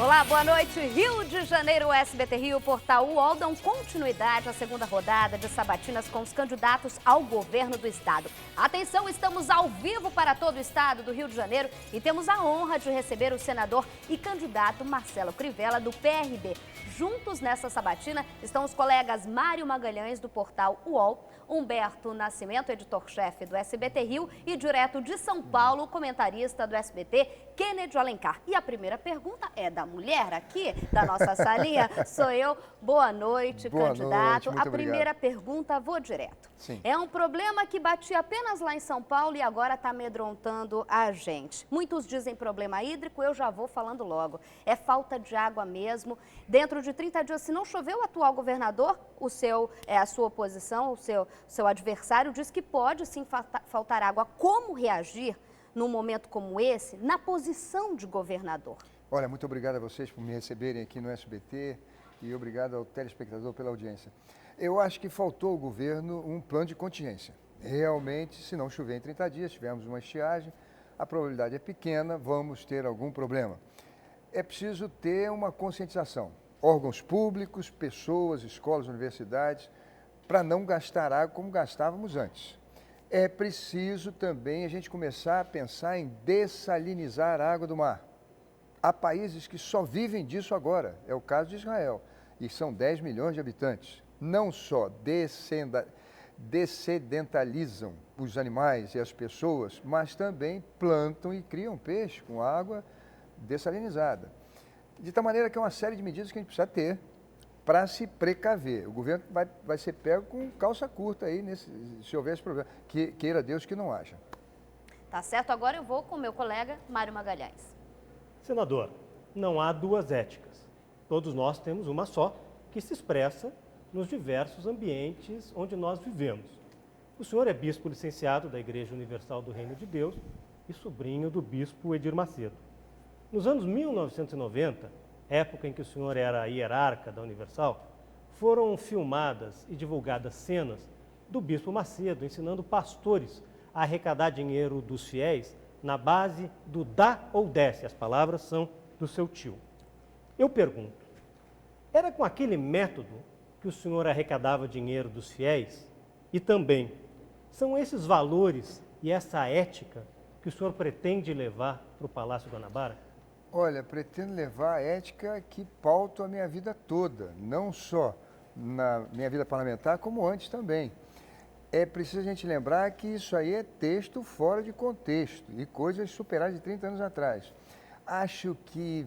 Olá, boa noite. Rio de Janeiro, o SBT Rio, Portal UOL dão continuidade à segunda rodada de sabatinas com os candidatos ao governo do estado. Atenção, estamos ao vivo para todo o estado do Rio de Janeiro e temos a honra de receber o senador e candidato Marcelo Crivella, do PRB. Juntos nessa sabatina estão os colegas Mário Magalhães, do Portal UOL, Humberto Nascimento, editor-chefe do SBT Rio, e direto de São Paulo, comentarista do SBT, Kennedy Alencar. E a primeira pergunta é da mulher aqui, da nossa salinha, sou eu. Boa noite, Boa candidato. noite, muito a primeira obrigado. pergunta, vou direto. Sim. É um problema que batia apenas lá em São Paulo e agora está amedrontando a gente. Muitos dizem problema hídrico, eu já vou falando logo. É falta de água mesmo. Dentro de 30 dias, se não chover, o atual governador, a sua oposição, o seu adversário, diz que pode sim faltar água. Como reagir num momento como esse, na posição de governador? Olha, muito obrigado a vocês por me receberem aqui no SBT e obrigado ao telespectador pela audiência. Eu acho que faltou ao governo um plano de contingência. Realmente, se não chover em 30 dias, tivermos uma estiagem, a probabilidade é pequena, vamos ter algum problema. É preciso ter uma conscientização. Órgãos públicos, pessoas, escolas, universidades, para não gastar água como gastávamos antes. É preciso também a gente começar a pensar em dessalinizar a água do mar. Há países que só vivem disso agora, é o caso de Israel, e são 10 milhões de habitantes. Não só dessedentalizam os animais e as pessoas, mas também plantam e criam peixe com água dessalinizada. De tal maneira que é uma série de medidas que a gente precisa ter para se precaver. O governo vai ser pego com calça curta aí, se houver esse problema. Queira Deus que não haja. Tá certo, agora eu vou com o meu colega Mário Magalhães. Senador, não há duas éticas. Todos nós temos uma só, que se expressa nos diversos ambientes onde nós vivemos. O senhor é bispo licenciado da Igreja Universal do Reino de Deus e sobrinho do bispo Edir Macedo. Nos anos 1990, época em que o senhor era hierarca da Universal, foram filmadas e divulgadas cenas do bispo Macedo ensinando pastores a arrecadar dinheiro dos fiéis na base do dá ou desce. As palavras são do seu tio. Eu pergunto, era com aquele método que o senhor arrecadava dinheiro dos fiéis? E também, são esses valores e essa ética que o senhor pretende levar para o Palácio Guanabara? Olha, pretendo levar a ética que pauta a minha vida toda, não só na minha vida parlamentar, como antes também. É preciso a gente lembrar que isso aí é texto fora de contexto e coisas superadas de 30 anos atrás. Acho que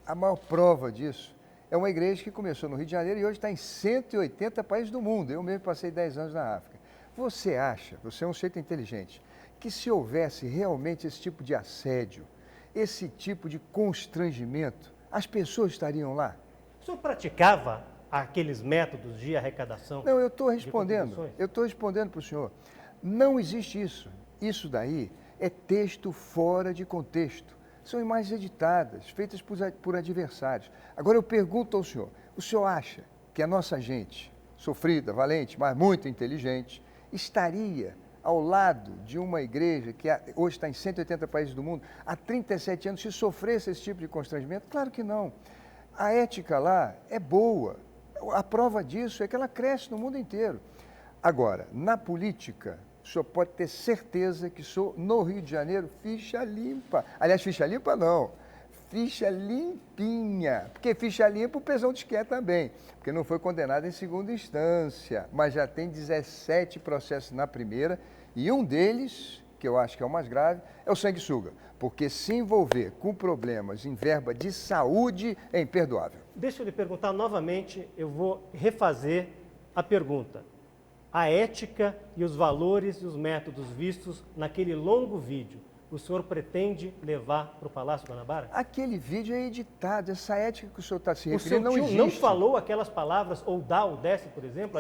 a maior prova disso é uma igreja que começou no Rio de Janeiro e hoje está em 180 países do mundo. Eu mesmo passei 10 anos na África. Você acha, você é um sujeito inteligente, que se houvesse realmente esse tipo de assédio, esse tipo de constrangimento, as pessoas estariam lá? O senhor praticava aqueles métodos de arrecadação? Não, eu estou respondendo para o senhor. Não existe isso. Isso daí é texto fora de contexto. São imagens editadas, feitas por adversários. Agora eu pergunto ao senhor, o senhor acha que a nossa gente, sofrida, valente, mas muito inteligente, estaria ao lado de uma igreja que hoje está em 180 países do mundo, há 37 anos, se sofresse esse tipo de constrangimento? Claro que não. A ética lá é boa. A prova disso é que ela cresce no mundo inteiro. Agora, na política, o senhor pode ter certeza que sou, no Rio de Janeiro, ficha limpa. Aliás, ficha limpa não, ficha limpinha. Porque ficha limpa o pesão quer também, porque não foi condenado em segunda instância, mas já tem 17 processos na primeira, e um deles, que eu acho que é o mais grave, é o sanguessuga, porque se envolver com problemas em verba de saúde é imperdoável. Deixa eu lhe perguntar novamente, eu vou refazer a pergunta. A ética e os valores e os métodos vistos naquele longo vídeo, o senhor pretende levar para o Palácio Guanabara? Aquele vídeo é editado, essa ética que o senhor está se referindo não existe. O senhor não falou aquelas palavras, ou dá ou desce, por exemplo?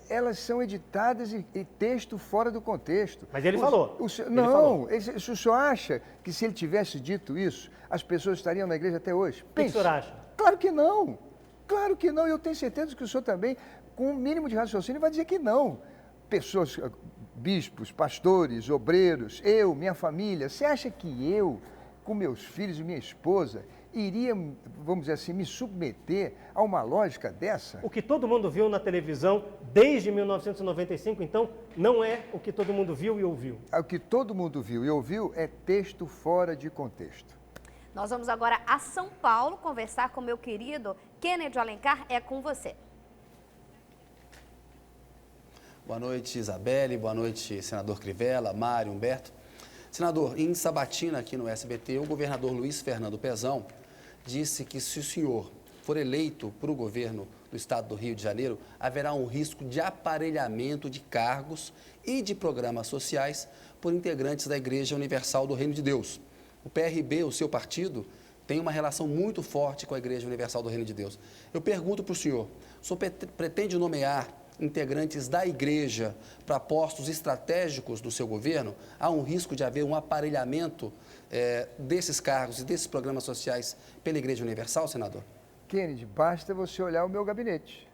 Elas são editadas e texto fora do contexto. Mas ele falou. O senhor acha que se ele tivesse dito isso, as pessoas estariam na igreja até hoje? O que o senhor acha? Claro que não. Claro que não. Eu tenho certeza que o senhor também, com um mínimo de raciocínio, vai dizer que não. Pessoas, bispos, pastores, obreiros, eu, minha família, você acha que eu, com meus filhos e minha esposa, iria, vamos dizer assim, me submeter a uma lógica dessa? O que todo mundo viu na televisão desde 1995, então, não é o que todo mundo viu e ouviu. O que todo mundo viu e ouviu é texto fora de contexto. Nós vamos agora a São Paulo conversar com meu querido Kennedy Alencar. É com você. Boa noite, Isabelle. Boa noite, senador Crivella, Mário, Humberto. Senador, em sabatina aqui no SBT, o governador Luiz Fernando Pezão disse que se o senhor for eleito para o governo do estado do Rio de Janeiro, haverá um risco de aparelhamento de cargos e de programas sociais por integrantes da Igreja Universal do Reino de Deus. O PRB, o seu partido, tem uma relação muito forte com a Igreja Universal do Reino de Deus. Eu pergunto para o senhor pretende nomear integrantes da igreja para postos estratégicos do seu governo? Há um risco de haver um aparelhamento desses cargos e desses programas sociais pela Igreja Universal, senador? Kennedy, basta você olhar o meu gabinete.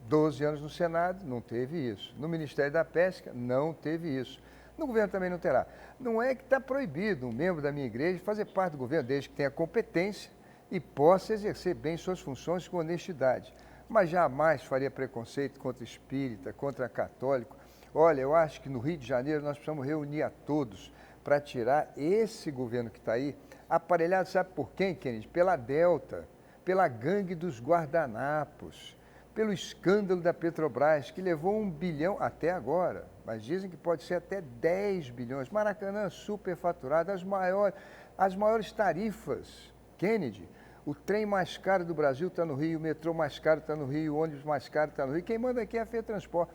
12 anos no Senado, não teve isso. No Ministério da Pesca, não teve isso. No governo também não terá. Não é que está proibido um membro da minha igreja fazer parte do governo, desde que tenha competência e possa exercer bem suas funções com honestidade. Mas jamais faria preconceito contra espírita, contra católico. Olha, eu acho que no Rio de Janeiro nós precisamos reunir a todos para tirar esse governo que está aí, aparelhado, sabe por quem, Kennedy? Pela Delta, pela gangue dos guardanapos, pelo escândalo da Petrobras, que levou 1 bilhão até agora, mas dizem que pode ser até 10 bilhões. Maracanã superfaturado, as maiores tarifas. Kennedy, o trem mais caro do Brasil está no Rio, o metrô mais caro está no Rio, o ônibus mais caro está no Rio. Quem manda aqui é a FETransport.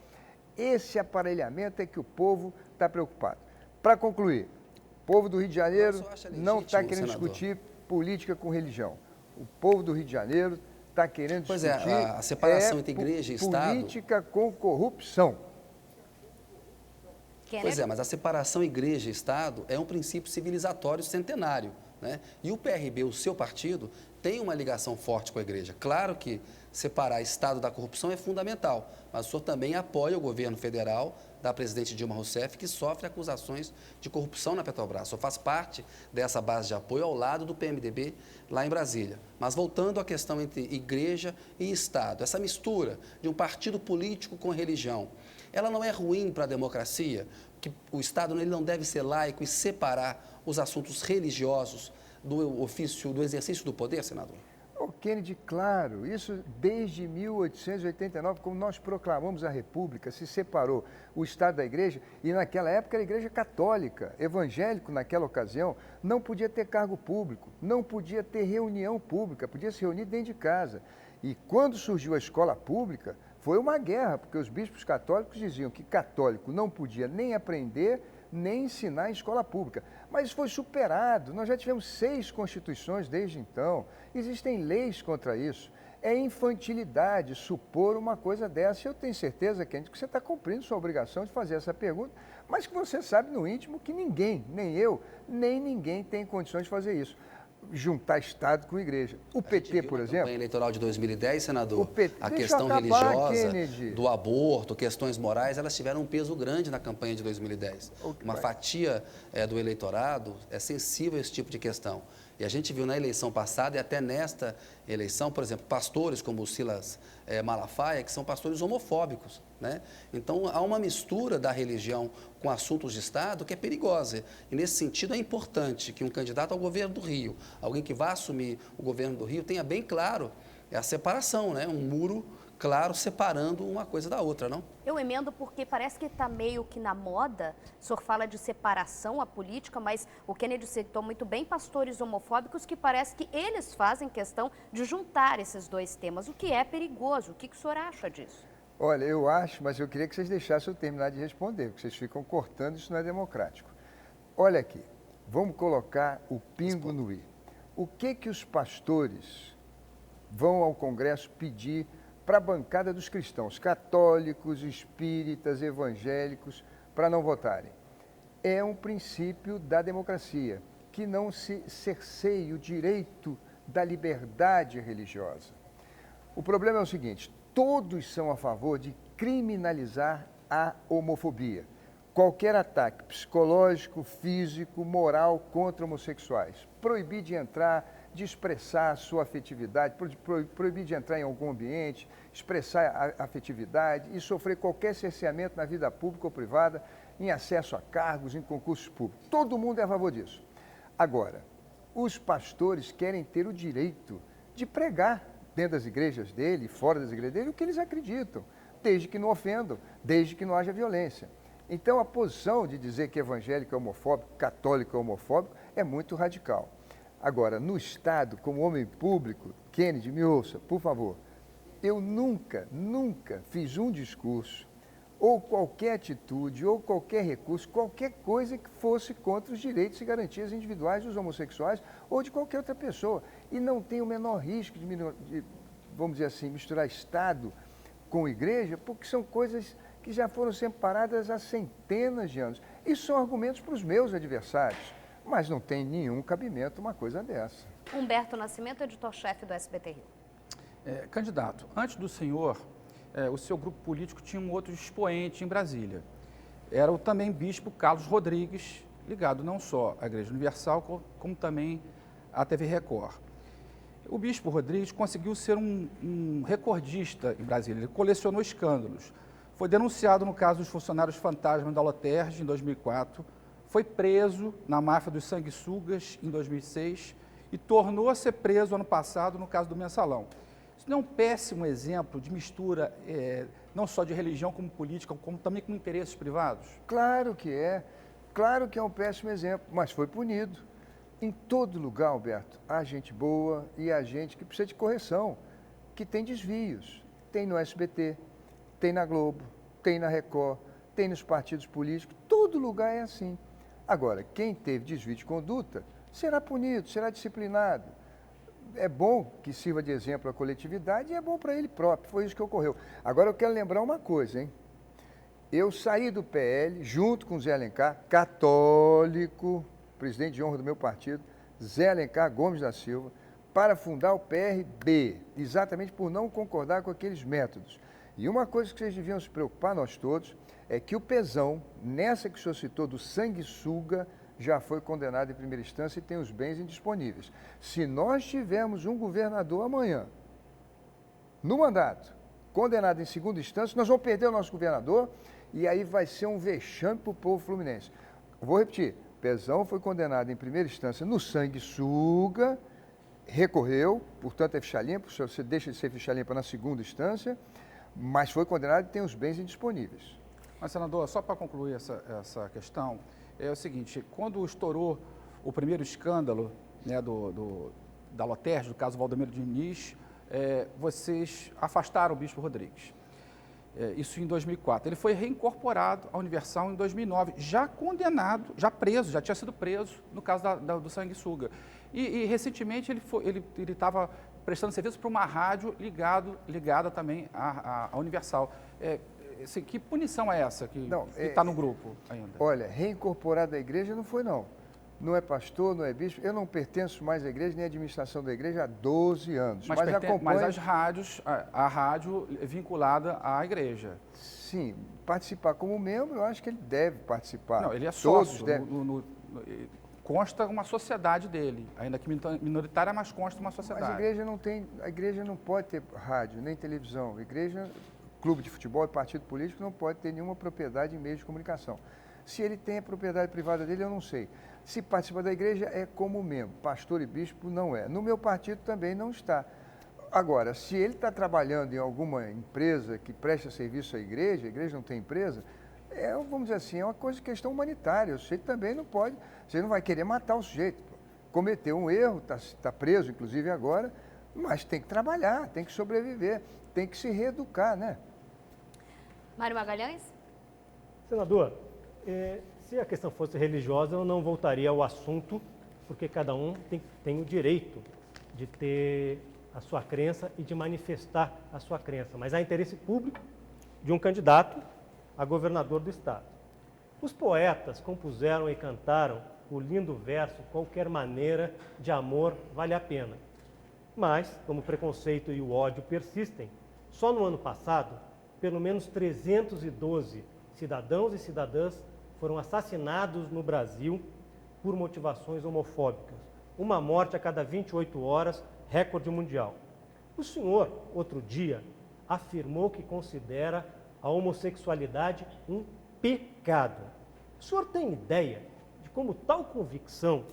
Esse aparelhamento é que o povo está preocupado. Para concluir, o povo do Rio de Janeiro não está querendo discutir política com religião. O povo do Rio de Janeiro está querendo discutir a separação entre igreja e Estado. Política com corrupção. Pois é, mas a separação igreja e Estado é um princípio civilizatório centenário, né? E o PRB, o seu partido, tem uma ligação forte com a igreja. Claro que separar Estado da corrupção é fundamental, mas o senhor também apoia o governo federal da presidente Dilma Rousseff, que sofre acusações de corrupção na Petrobras. O senhor faz parte dessa base de apoio ao lado do PMDB lá em Brasília. Mas voltando à questão entre igreja e Estado, essa mistura de um partido político com religião, ela não é ruim para a democracia? Que o Estado ele não deve ser laico e separar os assuntos religiosos do ofício, do exercício do poder, senador? Kennedy, claro, isso desde 1889, quando nós proclamamos a República, se separou o Estado da Igreja, e naquela época era a Igreja Católica, evangélico naquela ocasião, não podia ter cargo público, não podia ter reunião pública, podia se reunir dentro de casa. E quando surgiu a escola pública, foi uma guerra, porque os bispos católicos diziam que católico não podia nem aprender, nem ensinar em escola pública. Mas isso foi superado, nós já tivemos 6 constituições desde então, existem leis contra isso. É infantilidade supor uma coisa dessa. Eu tenho certeza, Kennedy, que você está cumprindo sua obrigação de fazer essa pergunta, mas que você sabe no íntimo que ninguém, nem eu, nem ninguém tem condições de fazer isso. Juntar Estado com igreja. O PT, por exemplo... Na campanha eleitoral de 2010, senador, a Deixa questão eu acabar, religiosa, Kennedy, do aborto, questões morais, elas tiveram um peso grande na campanha de 2010. Uma fatia do eleitorado é sensível a esse tipo de questão. E a gente viu na eleição passada e até nesta eleição, por exemplo, pastores como o Silas Malafaia, que são pastores homofóbicos, né? Então, há uma mistura da religião com assuntos de Estado que é perigosa. E, nesse sentido, é importante que um candidato ao governo do Rio, alguém que vá assumir o governo do Rio, tenha bem claro a separação, né? Um muro claro separando uma coisa da outra, não? Eu emendo porque parece que está meio que na moda, o senhor fala de separação a política, mas o Kennedy citou muito bem pastores homofóbicos que parece que eles fazem questão de juntar esses dois temas, o que é perigoso. O que o senhor acha disso? Olha, eu acho, mas eu queria que vocês deixassem eu terminar de responder, porque vocês ficam cortando, isso não é democrático. Olha aqui, vamos colocar o pingo no i. O que os pastores vão ao Congresso pedir para a bancada dos cristãos, católicos, espíritas, evangélicos, para não votarem? É um princípio da democracia, que não se cerceie o direito da liberdade religiosa. O problema é o seguinte, todos são a favor de criminalizar a homofobia. Qualquer ataque psicológico, físico, moral contra homossexuais. Proibir de entrar, de expressar a sua afetividade, proibir de entrar em algum ambiente, expressar a afetividade e sofrer qualquer cerceamento na vida pública ou privada, em acesso a cargos, em concursos públicos. Todo mundo é a favor disso. Agora, os pastores querem ter o direito de pregar dentro das igrejas dele, fora das igrejas dele, o que eles acreditam, desde que não ofendam, desde que não haja violência. Então, a posição de dizer que evangélico é homofóbico, católico é homofóbico, é muito radical. Agora, no Estado, como homem público, Kennedy, me ouça, por favor, eu nunca fiz um discurso, ou qualquer atitude, ou qualquer recurso, qualquer coisa que fosse contra os direitos e garantias individuais dos homossexuais ou de qualquer outra pessoa. E não tem o menor risco de, vamos dizer assim, misturar Estado com igreja, porque são coisas que já foram separadas há centenas de anos. Isso são argumentos para os meus adversários, mas não tem nenhum cabimento uma coisa dessa. Humberto Nascimento, editor-chefe do SBT Rio. Candidato, antes do senhor, o seu grupo político tinha um outro expoente em Brasília. Era o também bispo Carlos Rodrigues, ligado não só à Igreja Universal, como também à TV Record. O bispo Rodrigues conseguiu ser um recordista em Brasília, ele colecionou escândalos. Foi denunciado no caso dos funcionários fantasma da Loterge em 2004, foi preso na máfia dos sanguessugas em 2006 e tornou a ser preso ano passado no caso do Mensalão. Isso não é um péssimo exemplo de mistura, não só de religião como política, como também com interesses privados? Claro que é um péssimo exemplo, mas foi punido. Em todo lugar, Alberto, há gente boa e há gente que precisa de correção, que tem desvios. Tem no SBT, tem na Globo, tem na Record, tem nos partidos políticos, todo lugar é assim. Agora, quem teve desvio de conduta será punido, será disciplinado. É bom que sirva de exemplo à coletividade e é bom para ele próprio, foi isso que ocorreu. Agora eu quero lembrar uma coisa, hein? Eu saí do PL junto com Zé Alencar, católico, presidente de honra do meu partido, Zé Alencar Gomes da Silva, para fundar o PRB, exatamente por não concordar com aqueles métodos. E uma coisa que vocês deviam se preocupar, nós todos, é que o Pezão, nessa que o senhor citou do sanguessuga, já foi condenado em primeira instância e tem os bens indisponíveis. Se nós tivermos um governador amanhã, no mandato, condenado em segunda instância, nós vamos perder o nosso governador e aí vai ser um vexame para o povo fluminense. Vou repetir, Pezão foi condenado em primeira instância no sanguessuga, recorreu, portanto é ficha limpa, você deixa de ser ficha limpa na segunda instância, mas foi condenado e tem os bens indisponíveis. Mas, senador, só para concluir essa questão, é o seguinte, quando estourou o primeiro escândalo, né, da Loterge, do caso Valdomiro Diniz, vocês afastaram o bispo Rodrigues. Isso em 2004. Ele foi reincorporado à Universal em 2009, já condenado, já preso, já tinha sido preso no caso do sanguessuga. E recentemente ele estava prestando serviço para uma rádio ligada também à Universal. Assim, que punição é essa que está no grupo ainda? Olha, reincorporado à igreja não foi não. Não é pastor, não é bispo. Eu não pertenço mais à igreja, nem à administração da igreja há 12 anos. Mas acompanho... Mas as rádios, a rádio vinculada à igreja. Sim, participar como membro, eu acho que ele deve participar. Não, ele é sócio. Consta uma sociedade dele, ainda que minoritária, mas consta uma sociedade. Mas a igreja não pode ter rádio, nem televisão. A igreja, clube de futebol e partido político não pode ter nenhuma propriedade em meios de comunicação. Se ele tem a propriedade privada dele, eu não sei. Se participa da igreja, é como membro. Pastor e bispo, não é. No meu partido também não está. Agora, se ele está trabalhando em alguma empresa que presta serviço à igreja, a igreja não tem empresa, vamos dizer assim, é uma questão humanitária. O sujeito também não pode, você não vai querer matar o sujeito. Cometeu um erro, está preso, inclusive agora, mas tem que trabalhar, tem que sobreviver, tem que se reeducar, né? Mário Magalhães? Senador, se a questão fosse religiosa, eu não voltaria ao assunto, porque cada um tem o direito de ter a sua crença e de manifestar a sua crença. Mas há interesse público de um candidato a governador do estado. Os poetas compuseram e cantaram o lindo verso "Qualquer maneira de amor vale a pena". Mas, como o preconceito e o ódio persistem, só no ano passado, pelo menos 312 cidadãos e cidadãs foram assassinados no Brasil por motivações homofóbicas. uma morte a cada 28 horas, recorde mundial. O senhor, outro dia, afirmou que considera a homossexualidade um pecado. O senhor tem ideia de como tal convicção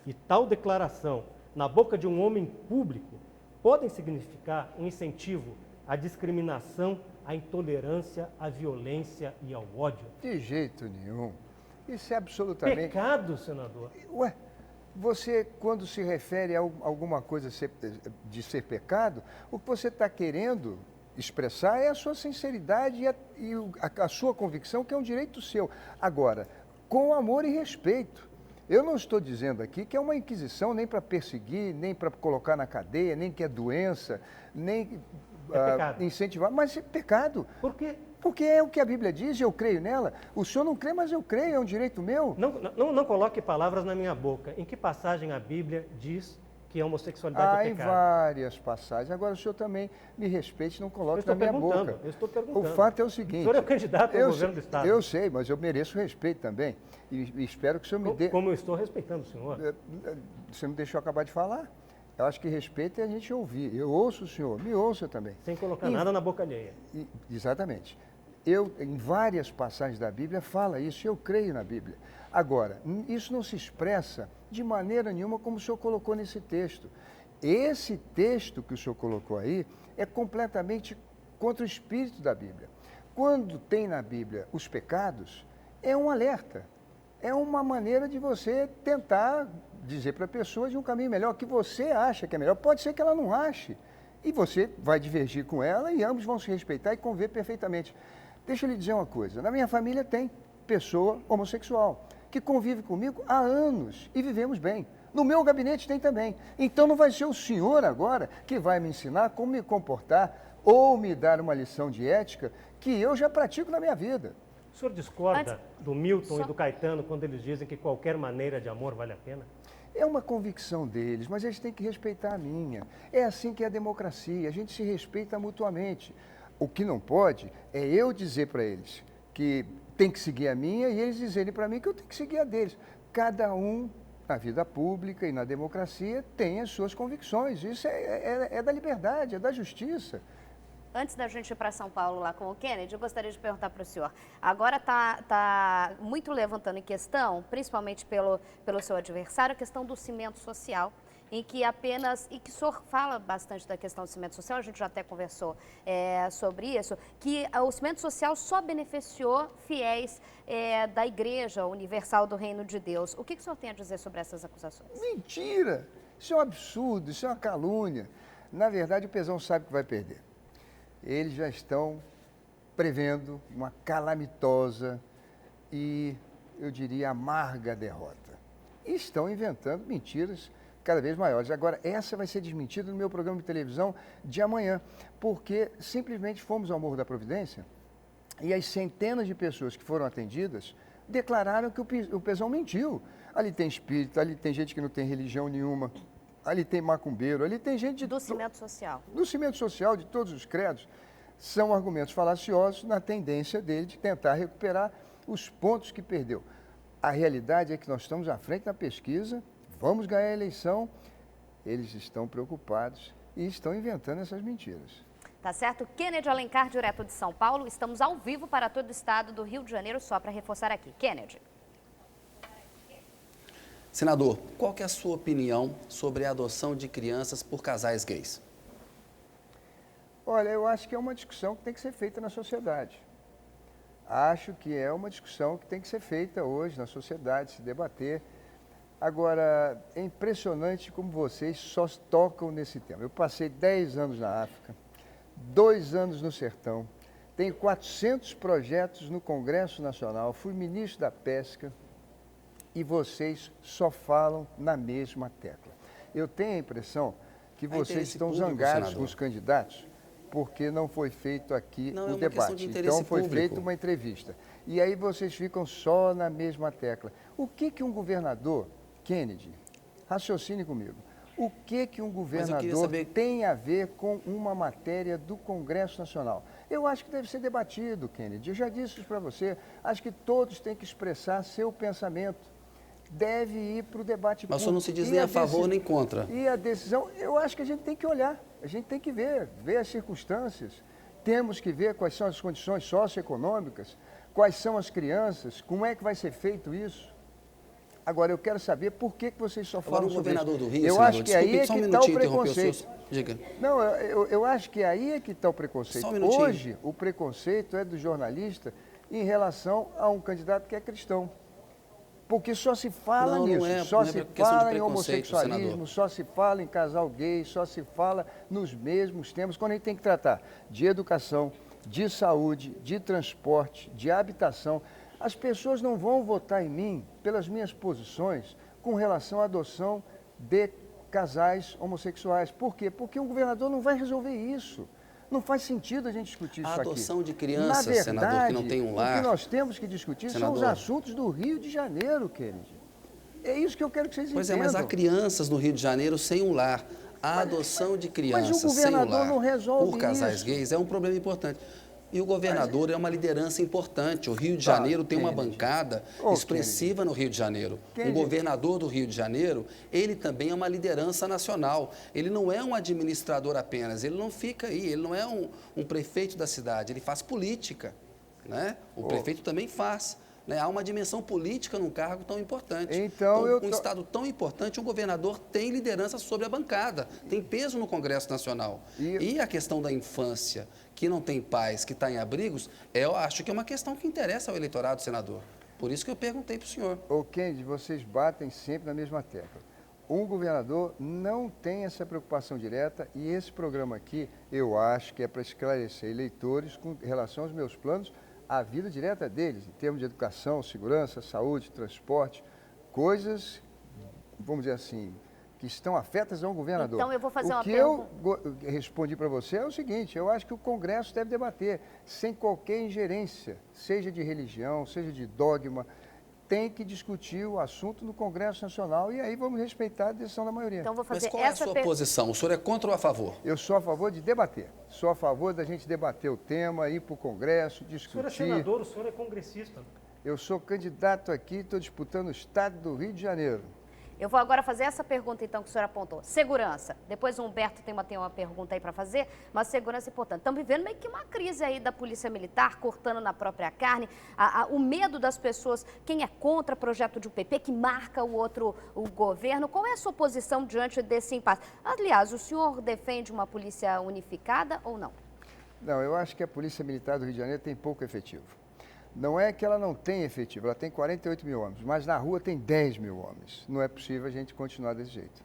e tal declaração na boca de um homem público podem significar um incentivo à discriminação, à intolerância, à violência e ao ódio? De jeito nenhum. Isso é absolutamente... Pecado, senador. Ué, você, quando se refere a alguma coisa de ser pecado, o que você está querendo expressar é a sua sinceridade e a sua convicção, que é um direito seu. Agora, com amor e respeito. Eu não estou dizendo aqui que é uma inquisição nem para perseguir, nem para colocar na cadeia, nem que é doença, nem incentivar, mas é pecado. Por quê? Porque é o que a Bíblia diz e eu creio nela. O senhor não crê, mas eu creio, é um direito meu. Não coloque palavras na minha boca. Em que passagem a Bíblia diz que a homossexualidade é pecado? Em várias passagens. Agora o senhor também me respeite, não coloque na minha boca. Eu estou perguntando. O fato é o seguinte... O senhor é o candidato ao governo do Estado. Eu sei, mas eu mereço respeito também. E espero que o senhor me dê... Como eu estou respeitando o senhor? Você não deixou eu acabar de falar? Eu acho que respeito é a gente ouvir. Eu ouço o senhor, me ouça também. Sem colocar nada na boca alheia. Exatamente. Em várias passagens da Bíblia, fala isso, eu creio na Bíblia. Agora, isso não se expressa de maneira nenhuma como o senhor colocou nesse texto. Esse texto que o senhor colocou aí é completamente contra o espírito da Bíblia. Quando tem na Bíblia os pecados, é um alerta. É uma maneira de você tentar dizer para a pessoa de um caminho melhor, que você acha que é melhor. Pode ser que ela não ache. E você vai divergir com ela e ambos vão se respeitar e conviver perfeitamente. Deixa eu lhe dizer uma coisa. Na minha família tem pessoa homossexual que convive comigo há anos e vivemos bem. No meu gabinete tem também. Então não vai ser o senhor agora que vai me ensinar como me comportar ou me dar uma lição de ética que eu já pratico na minha vida. O senhor discorda do Milton e do Caetano quando eles dizem que qualquer maneira de amor vale a pena? É uma convicção deles, mas eles têm que respeitar a minha. É assim que é a democracia, a gente se respeita mutuamente. O que não pode é eu dizer para eles que tem que seguir a minha e eles dizerem para mim que eu tenho que seguir a deles. Cada um, na vida pública e na democracia, tem as suas convicções. Isso é da liberdade, é da justiça. Antes da gente ir para São Paulo lá com o Kennedy, eu gostaria de perguntar para o senhor. Agora está muito levantando em questão, principalmente pelo seu adversário, a questão do cimento social, em que e que o senhor fala bastante da questão do cimento social, a gente já até conversou sobre isso, que o cimento social só beneficiou fiéis da Igreja Universal do Reino de Deus. O que o senhor tem a dizer sobre essas acusações? Mentira! Isso é um absurdo, isso é uma calúnia. Na verdade, o Pezão sabe que vai perder. Eles já estão prevendo uma calamitosa e, eu diria, amarga derrota. E estão inventando mentiras cada vez maiores. Agora, essa vai ser desmentida no meu programa de televisão de amanhã, porque simplesmente fomos ao Morro da Providência e as centenas de pessoas que foram atendidas declararam que o Pezão mentiu. Ali tem espírito, ali tem gente que não tem religião nenhuma, ali tem macumbeiro, ali tem gente... Do cimento social. Do cimento social, de todos os credos. São argumentos falaciosos na tendência dele de tentar recuperar os pontos que perdeu. A realidade é que nós estamos à frente na pesquisa, vamos ganhar a eleição, eles estão preocupados e estão inventando essas mentiras. Tá certo? Kennedy Alencar, direto de São Paulo. Estamos ao vivo para todo o estado do Rio de Janeiro, só para reforçar aqui. Kennedy. Senador, qual que é a sua opinião sobre a adoção de crianças por casais gays? Olha, eu acho que é uma discussão que tem que ser feita na sociedade. Acho que é uma discussão que tem que ser feita hoje na sociedade, se debater. Agora, é impressionante como vocês só tocam nesse tema. Eu passei 10 anos na África, 2 anos no sertão, tenho 400 projetos no Congresso Nacional, fui ministro da Pesca, e vocês só falam na mesma tecla. Eu tenho a impressão que vocês estão zangados, senador, com os candidatos, porque não foi feito aqui o debate. Então foi feita uma entrevista. E aí vocês ficam só na mesma tecla. O que um governador, Kennedy, raciocine comigo, o que um governador tem a ver com uma matéria do Congresso Nacional? Eu acho que deve ser debatido, Kennedy. Eu já disse isso para você. Acho que todos têm que expressar seu pensamento. deve ir para o debate Mas público. o senhor não se diz nem a favor nem contra. E a decisão, eu acho que a gente tem que olhar, a gente tem que ver as circunstâncias, temos que ver quais são as condições socioeconômicas, quais são as crianças, como é que vai ser feito isso. Agora, eu quero saber por que vocês só falam sobre isso. Agora, o governador do Rio, eu senador, acho que aí é que está o preconceito. Diga. Não, eu acho que aí é que está o preconceito. Só um minutinho. Hoje, o preconceito é do jornalista em relação a um candidato que é cristão. Porque só se fala nisso, só se fala em homossexualismo, senador. Só se fala em casal gay, só se fala nos mesmos temas, quando a gente tem que tratar de educação, de saúde, de transporte, de habitação. As pessoas não vão votar em mim pelas minhas posições com relação à adoção de casais homossexuais. Por quê? Porque o governador não vai resolver isso. Não faz sentido a gente discutir isso aqui. A adoção de crianças, senador, que não tem um lar. O que nós temos que discutir são os assuntos do Rio de Janeiro, querido. É isso que eu quero que vocês entendam. Pois é, mas há crianças no Rio de Janeiro sem um lar. A adoção de crianças sem um lar não resolve por casais isso. gays é um problema importante. E o governador é uma liderança importante. O Rio de Janeiro tem uma bancada expressiva no Rio de Janeiro. O governador do Rio de Janeiro, ele também é uma liderança nacional. Ele não é um administrador apenas, ele não fica aí, ele não é um prefeito da cidade, ele faz política, né? O prefeito também faz. Né? Há uma dimensão política num cargo tão importante. Então, um estado tão importante, o governador tem liderança sobre a bancada, tem peso no Congresso Nacional. E a questão da infância, que não tem pais, que está em abrigos, eu acho que é uma questão que interessa ao eleitorado, senador. Por isso que eu perguntei para o senhor. Kennedy, vocês batem sempre na mesma tecla. Um governador não tem essa preocupação direta e esse programa aqui, eu acho que é para esclarecer eleitores com relação aos meus planos, a vida direta deles, em termos de educação, segurança, saúde, transporte, coisas, vamos dizer assim, que estão afetas a um governador. Então, eu vou fazer uma pergunta. O que eu respondi para você é o seguinte, eu acho que o Congresso deve debater, sem qualquer ingerência, seja de religião, seja de dogma, tem que discutir o assunto no Congresso Nacional e aí vamos respeitar a decisão da maioria. Então, vou fazer Mas qual é a sua posição? O senhor é contra ou a favor? Eu sou a favor de debater. Sou a favor da gente debater o tema, ir para o Congresso, discutir. O senhor é senador, o senhor é congressista. Eu sou candidato aqui, estou disputando o estado do Rio de Janeiro. Eu vou agora fazer essa pergunta, então, que o senhor apontou. Segurança. Depois o Humberto tem uma pergunta aí para fazer, mas segurança é importante. Estamos vivendo meio que uma crise aí da Polícia Militar, cortando na própria carne. O medo das pessoas, quem é contra projeto de UPP, que marca o governo. Qual é a sua posição diante desse impasse? Aliás, o senhor defende uma polícia unificada ou não? Não, eu acho que a Polícia Militar do Rio de Janeiro tem pouco efetivo. Não é que ela não tem efetivo, ela tem 48 mil homens, mas na rua tem 10 mil homens. Não é possível a gente continuar desse jeito.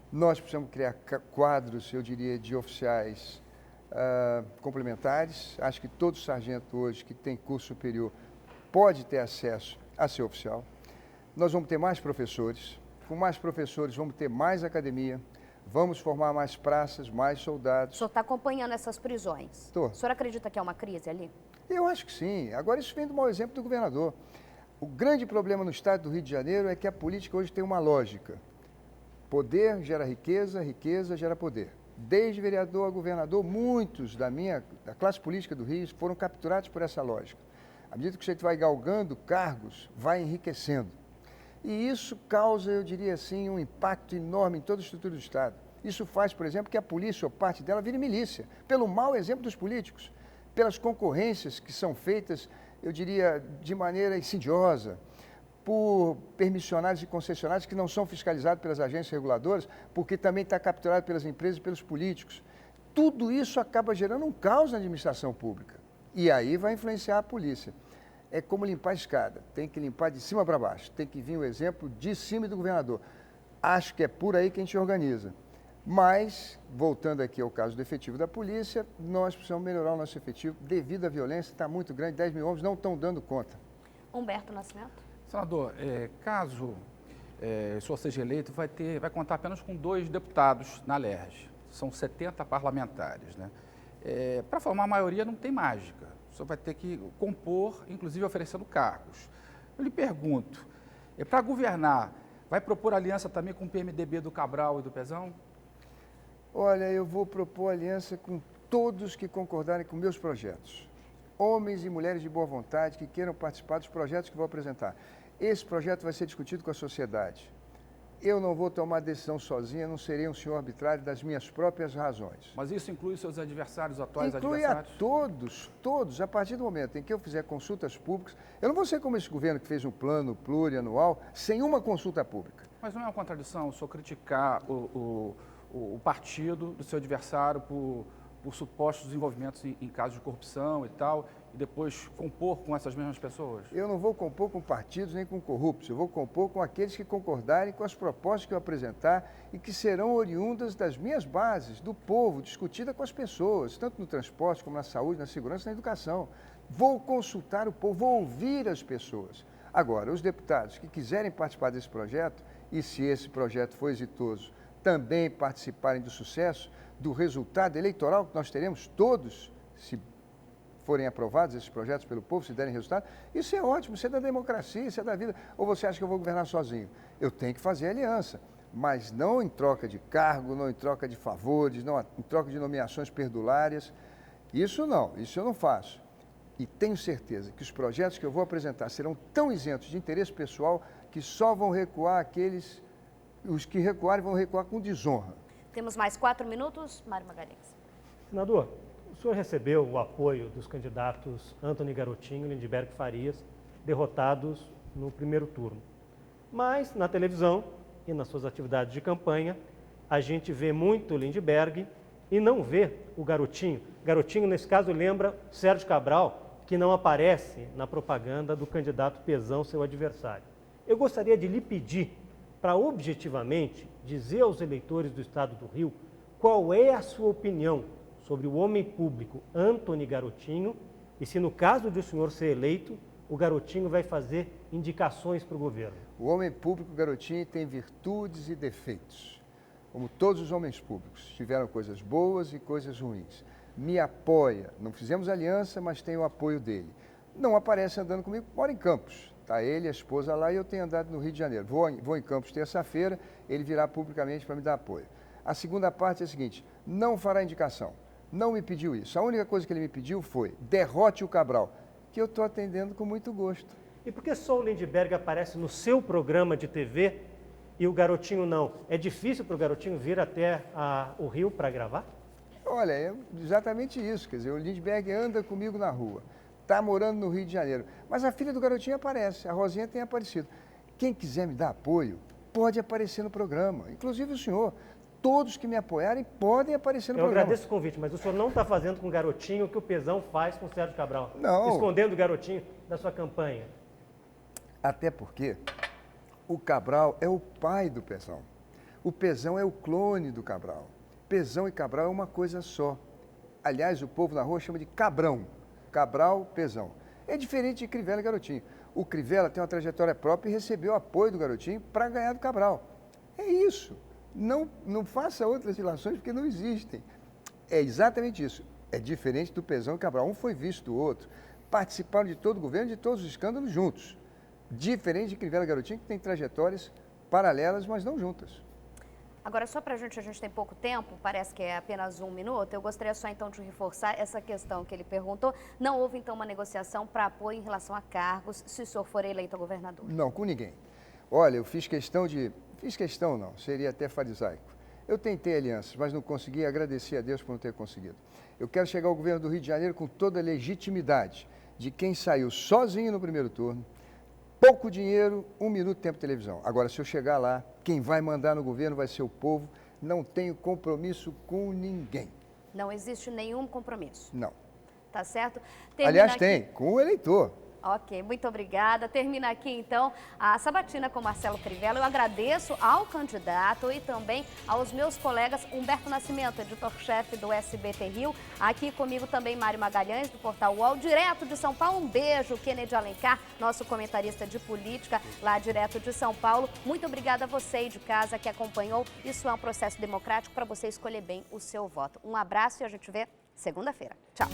Nós precisamos criar quadros, eu diria, de oficiais complementares. Acho que todo sargento hoje que tem curso superior pode ter acesso a ser oficial. Nós vamos ter mais professores. Com mais professores, vamos ter mais academia. Vamos formar mais praças, mais soldados. O senhor está acompanhando essas prisões? Estou. O senhor acredita que é uma crise ali? Eu acho que sim. Agora, isso vem do mau exemplo do governador. O grande problema no estado do Rio de Janeiro é que a política hoje tem uma lógica. Poder gera riqueza, riqueza gera poder. Desde vereador a governador, muitos da classe política do Rio foram capturados por essa lógica. À medida que você vai galgando cargos, vai enriquecendo. E isso causa, eu diria assim, um impacto enorme em toda a estrutura do Estado. Isso faz, por exemplo, que a polícia ou parte dela vire milícia, pelo mau exemplo dos políticos, pelas concorrências que são feitas, eu diria, de maneira insidiosa, por permissionários e concessionários que não são fiscalizados pelas agências reguladoras, porque também está capturado pelas empresas e pelos políticos. Tudo isso acaba gerando um caos na administração pública. E aí vai influenciar a polícia. É como limpar a escada, tem que limpar de cima para baixo, tem que vir o exemplo de cima do governador. Acho que é por aí que a gente organiza. Mas, voltando aqui ao caso do efetivo da polícia, nós precisamos melhorar o nosso efetivo devido à violência, está muito grande, 10 mil homens não estão dando conta. Humberto Nascimento. Senador, caso o senhor seja eleito, vai contar apenas com 2 deputados na LERJ. São 70 parlamentares, né? Para formar a maioria não tem mágica. O senhor vai ter que compor, inclusive oferecendo cargos. Eu lhe pergunto, para governar, vai propor aliança também com o PMDB do Cabral e do Pezão? Olha, eu vou propor aliança com todos que concordarem com meus projetos. Homens e mulheres de boa vontade que queiram participar dos projetos que vou apresentar. Esse projeto vai ser discutido com a sociedade. Eu não vou tomar decisão sozinha, não serei um senhor arbitrário das minhas próprias razões. Mas isso inclui os seus adversários, atuais Inclui adversários? a todos. A partir do momento em que eu fizer consultas públicas, eu não vou ser como esse governo que fez um plano plurianual sem uma consulta pública. Mas não é uma contradição o senhor criticar o partido do seu adversário por supostos envolvimentos em casos de corrupção e tal, e depois compor com essas mesmas pessoas? Eu não vou compor com partidos nem com corruptos, eu vou compor com aqueles que concordarem com as propostas que eu apresentar e que serão oriundas das minhas bases, do povo, discutida com as pessoas, tanto no transporte como na saúde, na segurança, na educação. Vou consultar o povo, vou ouvir as pessoas. Agora, os deputados que quiserem participar desse projeto, e se esse projeto for exitoso, também participarem do sucesso, do resultado eleitoral que nós teremos todos, se forem aprovados esses projetos pelo povo, se derem resultado, isso é ótimo, isso é da democracia, isso é da vida. Ou você acha que eu vou governar sozinho? Eu tenho que fazer aliança, mas não em troca de cargo, não em troca de favores, não em troca de nomeações perdulárias. Isso eu não faço. E tenho certeza que os projetos que eu vou apresentar serão tão isentos de interesse pessoal que só vão recuar os que recuarem vão recuar com desonra. Temos mais 4 minutos, Mário Magalhães. Senador, o senhor recebeu o apoio dos candidatos Antony Garotinho e Lindbergh Farias, derrotados no primeiro turno. Mas, na televisão e nas suas atividades de campanha, a gente vê muito Lindbergh e não vê o Garotinho. Garotinho, nesse caso, lembra Sérgio Cabral, que não aparece na propaganda do candidato Pezão, seu adversário. Eu gostaria de lhe pedir para objetivamente dizer aos eleitores do Estado do Rio qual é a sua opinião sobre o homem público Antony Garotinho e se, no caso de o senhor ser eleito, o Garotinho vai fazer indicações para o governo. O homem público Garotinho tem virtudes e defeitos. Como todos os homens públicos, tiveram coisas boas e coisas ruins. Me apoia, não fizemos aliança, mas tenho o apoio dele. Não aparece andando comigo, mora em Campos. Está ele, a esposa lá e eu tenho andado no Rio de Janeiro. Vou em Campos terça-feira, ele virá publicamente para me dar apoio. A segunda parte é a seguinte, não fará indicação, não me pediu isso. A única coisa que ele me pediu foi, derrote o Cabral, que eu estou atendendo com muito gosto. E por que só o Lindbergh aparece no seu programa de TV e o Garotinho não? É difícil para o Garotinho vir até o Rio para gravar? Olha, é exatamente isso, quer dizer, o Lindbergh anda comigo na rua, está morando no Rio de Janeiro, mas a filha do Garotinho aparece, a Rosinha tem aparecido. Quem quiser me dar apoio, pode aparecer no programa, inclusive o senhor. Todos que me apoiarem podem aparecer no programa. Eu agradeço o convite, mas o senhor não está fazendo com o Garotinho o que o Pezão faz com o Sérgio Cabral. Não. Escondendo o Garotinho da sua campanha. Até porque o Cabral é o pai do Pezão. O Pezão é o clone do Cabral. Pezão e Cabral é uma coisa só. Aliás, o povo na rua chama de Cabrão. Cabral, Pezão. É diferente de Crivella e Garotinho. O Crivella tem uma trajetória própria e recebeu apoio do Garotinho para ganhar do Cabral. É isso. Não faça outras relações porque não existem. É exatamente isso. É diferente do Pezão e Cabral. Um foi visto do outro. Participaram de todo o governo, de todos os escândalos juntos. Diferente de Crivella e Garotinho, que tem trajetórias paralelas, mas não juntas. Agora, só para a gente tem pouco tempo, parece que é apenas 1 minuto, eu gostaria só então de reforçar essa questão que ele perguntou. Não houve então uma negociação para apoio em relação a cargos, se o senhor for eleito governador? Não, com ninguém. Olha, eu fiz questão não, seria até farisaico. Eu tentei alianças, mas não consegui, agradecer a Deus por não ter conseguido. Eu quero chegar ao governo do Rio de Janeiro com toda a legitimidade de quem saiu sozinho no primeiro turno, pouco dinheiro, 1 minuto de tempo de televisão. Agora, se eu chegar lá, quem vai mandar no governo vai ser o povo. Não tenho compromisso com ninguém. Não existe nenhum compromisso? Não. Tá certo? Aliás, tem, com o eleitor. Ok, muito obrigada. Termina aqui, então, a sabatina com Marcelo Crivella. Eu agradeço ao candidato e também aos meus colegas Humberto Nascimento, editor-chefe do SBT Rio. Aqui comigo também Mário Magalhães, do Portal UOL, direto de São Paulo. Um beijo, Kennedy Alencar, nosso comentarista de política, lá direto de São Paulo. Muito obrigada a você aí de casa que acompanhou. Isso é um processo democrático para você escolher bem o seu voto. Um abraço e a gente vê segunda-feira. Tchau.